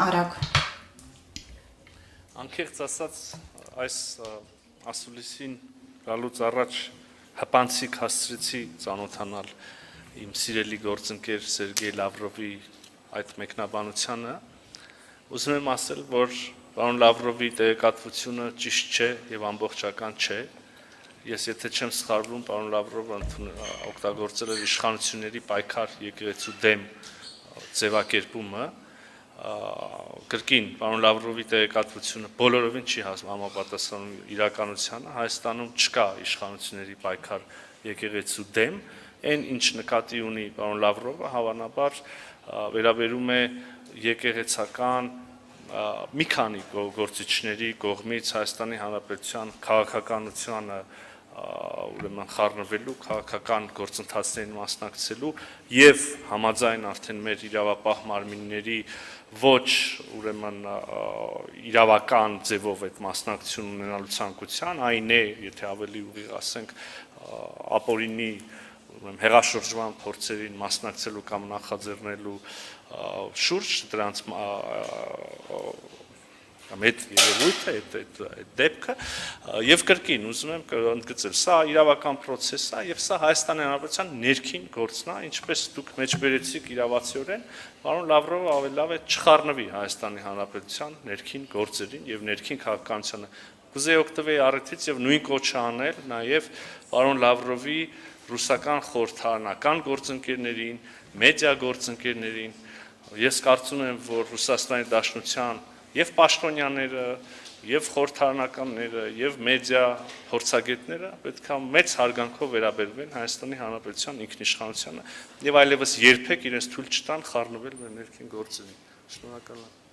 արագ։ Անկեղծ ասած, այս ասուլիսին գալուց առաջ հպանցիկ հասցրեցի ծանոթանալ իմ սիրելի գործընկեր Սերգեյ Լավրովի այդ մեկնաբանությանը։ Ուզում եմ ասել, որ պարոն Լավրովի տեղեկատվությունը ճիշտ չէ եւ ամբողջական չէ։ Ես եթե չեմ սխալվում, պարոն Լավրովը օգտագործել էր իշխանությունների պայքար եկեղեցու դեմ ձևակերպումը, կրկին պարոն Լավրովի տեղեկատվությունը բոլորովին չի համապատասխանում իրականությանը, Հայաստանում չկա իշխանությունների պայքար եկեղեցու դեմ, այն ինչ նկատի ունի պարոն Լավրովը, հավանաբար վերաբերում է եկեղեցական մի քանի գործիչների կողմից Հայաստանի Հանրապետության քաղաքականությանը ուրեմն խառնվելու, քաղաքական գործընթացներին մասնակցելու եւ համաձայն արդեն մեր իրավապահ մարմինների ոչ ուրեմն իրավական ձևով այդ մասնակցություն ունենալու ցանկության, այն է, եթե ավելի ուղիղ ասենք, ապօրինի հեղաշրջման փորձերին մասնակցելու կամ նախաձեռնելու շուրջ դրանց այդ երևույթը, այդ դեպքը եւ կրկին ուզում եմ ընդգծել, սա իրավական process է եւ սա Հայաստանի Հանրապետության ներքին գործն է, ինչպես դուք մեջբերեցիք իրավացիորեն, պարոն Լավրովը ավելի լավ է չխառնվի Հայաստանի Հանրապետության ներքին գործերին եւ ներքին քաղաքականությանը։ Կուզեի օգտվել առիթից եւ նույն կոչը անել նաեւ պարոն Լավրովի ռուսական խորհրդարանական գործընկերներին, մեդիա գործընկերներին։ Ես կարծում եմ, որ Ռուսաստանի Դաշնության եւ պաշտոնյաները, եւ խորհրդարանականները, եւ մեդիա փորձագետները պետք է մեծ հարգանքով վերաբերվեն Հայաստանի Հանրապետության ինքնիշխանությանը եւ այլևս երբեք իրենց թույլ չտան խառնվել մեր ներքին գործերին։ Շնորհակալ եմ։